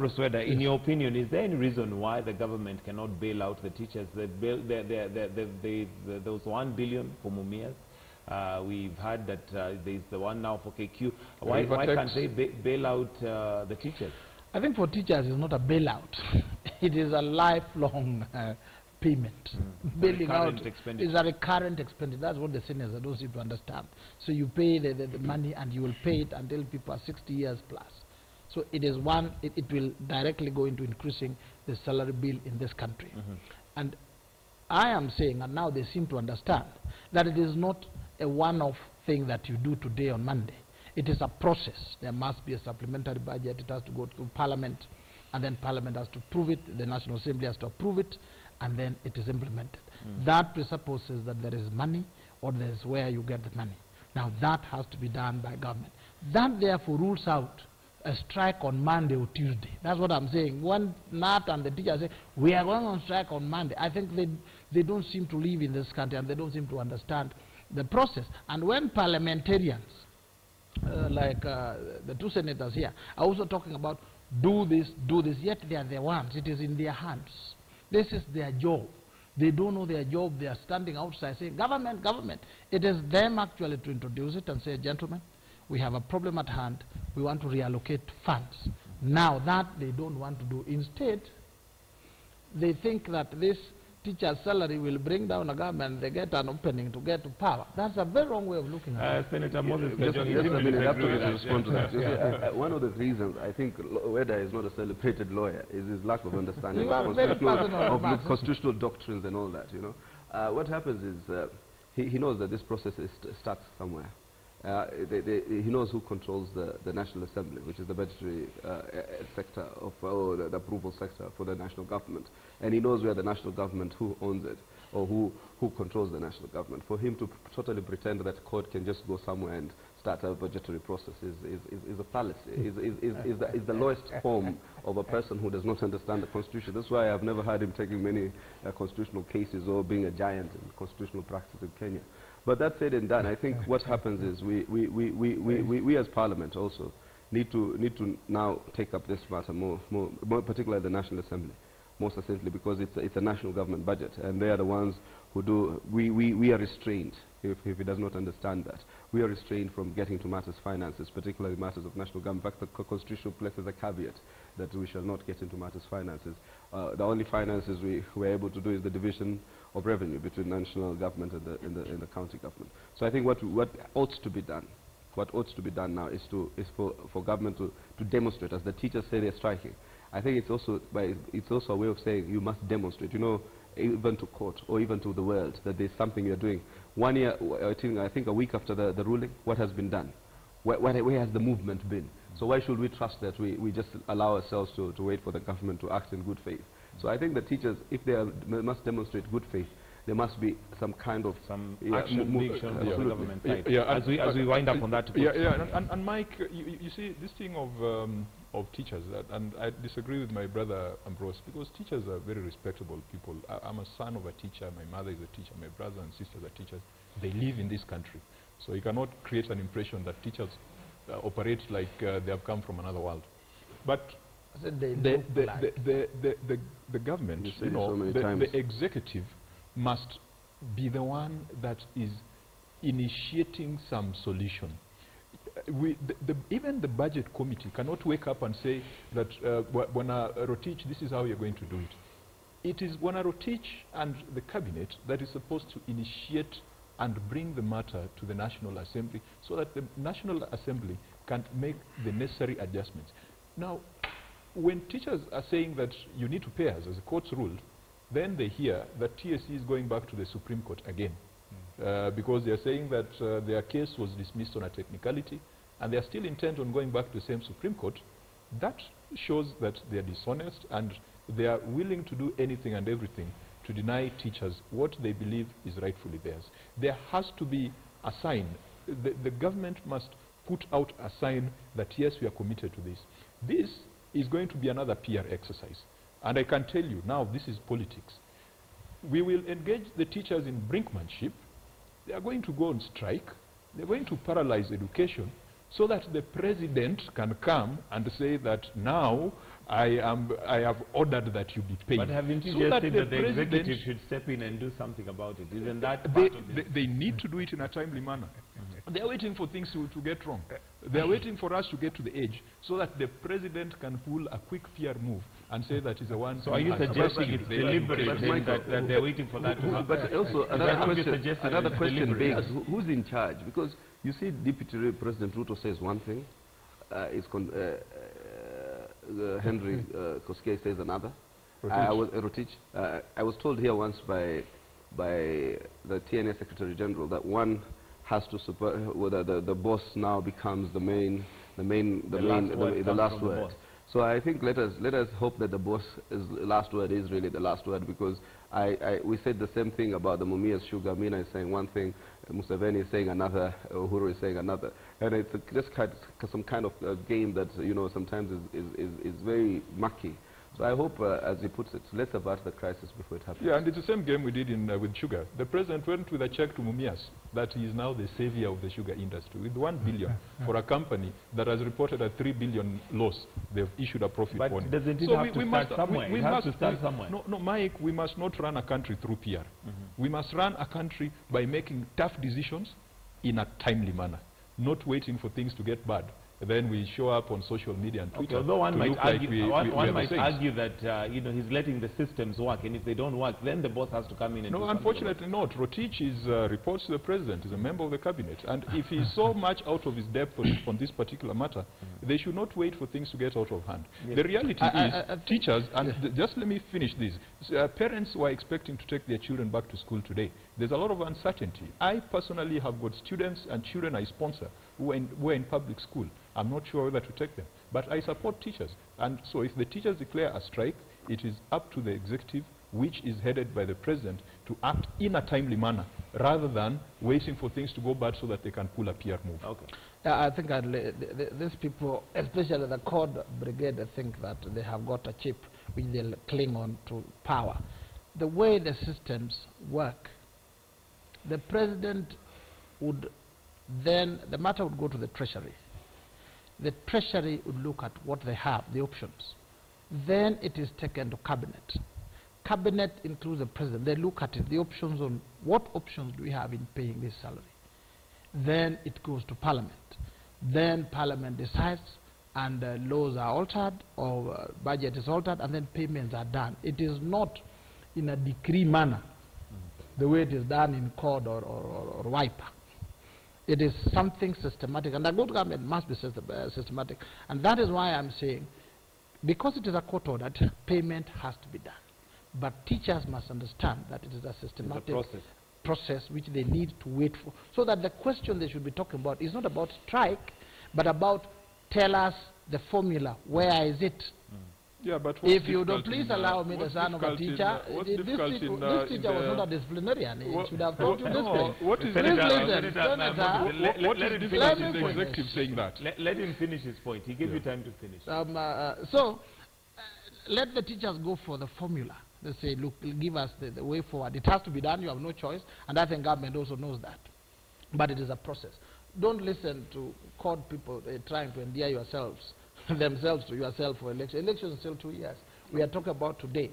Ambrose Weda, in your opinion, is there any reason why the government cannot bail out the teachers? There was 1 billion for Mumias. We've heard that there's the one now for KQ. Why can't they bail out the teachers? I think for teachers it's not a bailout. It is a lifelong payment. Bailing out is a recurrent expenditure. That's what the seniors don't seem to understand. So you pay the money and you will pay it until people are 60 years plus. So it is one, it will directly go into increasing the salary bill in this country. And I am saying, and now they seem to understand, that it is not a one-off thing that you do today on Monday. It is a process. There must be a supplementary budget. It has to go to Parliament, and then Parliament has to approve it. The National Assembly has to approve it, and then it is implemented. That presupposes that there is money, or there is where you get the money. Now that has to be done by government. That therefore rules out a strike on Monday or Tuesday. That's what I'm saying. When Nat and the teachers say, we are going on strike on Monday, I think they don't seem to live in this country, and they don't seem to understand the process. And when parliamentarians, like the two senators here, are also talking about do this, yet they are the ones, it is in their hands. This is their job. They don't know their job. They are standing outside saying, government, government. It is them actually to introduce it and say, gentlemen, we have a problem at hand. We want to reallocate funds. Now that they don't want to do. Instead, they think that this teacher's salary will bring down a government. They get an opening to get to power. That's a very wrong way of looking at it. Senator Moses, just a minute, I have to respond to that. One of the reasons I think Weda is not a celebrated lawyer is his lack of understanding of constitutional doctrines and all that. You know, what happens is he knows that this process starts somewhere. He knows who controls the National Assembly, which is the budgetary sector of the approval sector for the national government, and he knows where the national government, who owns it, or who controls the national government. For him to totally pretend that court can just go somewhere and start a budgetary process is a fallacy. Is the lowest form of a person who does not understand the Constitution. That's why I've never heard him taking many constitutional cases or being a giant in constitutional practice in Kenya. But that said and done, I think what happens is we as Parliament also need to now take up this matter more particularly the National Assembly, more succinctly, because it's a national government budget, and they are the ones who do. We are restrained if he does not understand that. We are restrained from getting to matters finances, particularly matters of national government. In fact, the Constitution places a caveat that we shall not get into matters finances. The only finances we were able to do is the division of revenue between national government and the county government. So I think what ought to be done, now is for government to demonstrate, as the teachers say they're striking. I think it's also a way of saying you must demonstrate, you know, even to court or even to the world, that there's something you're doing. 1 year, I think a week after the ruling, what has been done? Where has the movement been? So why should we trust that we just allow ourselves to wait for the government to act in good faith? So I think the teachers, if they must demonstrate good faith, there must be some kind of action being shown from the government side. As we wind up on that. And Mike, you see this thing of teachers, and I disagree with my brother Ambrose, because teachers are very respectable people. I'm a son of a teacher. My mother is a teacher. My brothers and sisters are teachers. They live in this country, so you cannot create an impression that teachers operate like they have come from another world. But the government, you know, the executive must be the one that is initiating some solution. Even the budget committee cannot wake up and say that Bwana Rotich, this is how you're going to do it. It is Bwana Rotich and the cabinet that is supposed to initiate and bring the matter to the National Assembly so that the National Assembly can make the necessary adjustments. Now, when teachers are saying that you need to pay us, as the courts ruled, then they hear that TSC is going back to the Supreme Court again. Because they are saying that their case was dismissed on a technicality, and they are still intent on going back to the same Supreme Court. That shows that they are dishonest, and they are willing to do anything and everything to deny teachers what they believe is rightfully theirs. There has to be a sign. The government must put out a sign that yes, we are committed to this. This is going to be another PR exercise. And I can tell you now, this is politics. We will engage the teachers in brinkmanship. They are going to go on strike. They're going to paralyze education so that the president can come and say that now I have ordered that you be paid. But haven't you just said that the executive should step in and do something about it? Isn't that part of it? They need to do it in a timely manner. They are waiting for things to get wrong. They are waiting for us to get to the edge so that the president can pull a quick PR move and say that he's the one. So are you suggesting it's deliberate that they're waiting for that to happen? But also another question begs, who's in charge? Because you see Deputy President Ruto says one thing, Henry Koskei says another. I was told here once by the TNA Secretary General that one has to support whether the boss now becomes the last word. So I think let us hope that the boss last word is really the last word, because we said the same thing about the Mumias sugar. Mina is saying one thing, Museveni is saying another, Uhuru is saying another, and it's just some kind of game that sometimes is very mucky. So I hope, as he puts it, let's avert the crisis before it happens. Yeah, and it's the same game we did with sugar. The president went with a check to Mumias that he is now the savior of the sugar industry with 1 billion for a company that has reported a 3 billion loss. They've issued a profit warning. But doesn't it have to start somewhere? It has to start somewhere. No, Mike, we must not run a country through PR. We must run a country by making tough decisions in a timely manner, not waiting for things to get bad. Then we show up on social media and Twitter. Although one might argue that he's letting the systems work, and if they don't work, then the boss has to come in and no, unfortunately not. Rotich reports to the president, is a member of the cabinet, and if he's so much out of his depth on this particular matter, they should not wait for things to get out of hand. Yes. The reality is, teachers, and just let me finish this, parents were expecting to take their children back to school today. There's a lot of uncertainty. I personally have got students and children I sponsor who are in public school. I'm not sure whether to take them. But I support teachers. And so if the teachers declare a strike, it is up to the executive, which is headed by the president, to act in a timely manner rather than waiting for things to go bad so that they can pull a PR move. Okay. I think these people, especially the CORD brigade, I think that they have got a chip which they'll cling on to power. The way the systems work, the president would then, the matter would go to the treasury. The treasury would look at what they have, the options. Then it is taken to cabinet. Cabinet includes the president. They look at it, the options on what options do we have in paying this salary. Then it goes to parliament. Then parliament decides, and laws are altered, or budget is altered, and then payments are done. It is not in a decree manner, the way it is done in CORD or WIPA. It is something systematic, and a good government must be systematic. And that is why I'm saying, because it is a court order, payment has to be done. But teachers must understand that it is a systematic process which they need to wait for. So that the question they should be talking about is not about strike, but about tell us the formula, where is it? Yeah, but if you don't, please allow me, the son of a teacher. This teacher was not a disciplinarian. He should have told you this thing. What is the executive saying that? Let him finish his point. He gave you time to finish. Let the teachers go for the formula. They say, look, give us the way forward. It has to be done. You have no choice. And I think government also knows that. But it is a process. Don't listen to CORD people trying to endear themselves to yourself for election. Election is still 2 years. We are talking about today.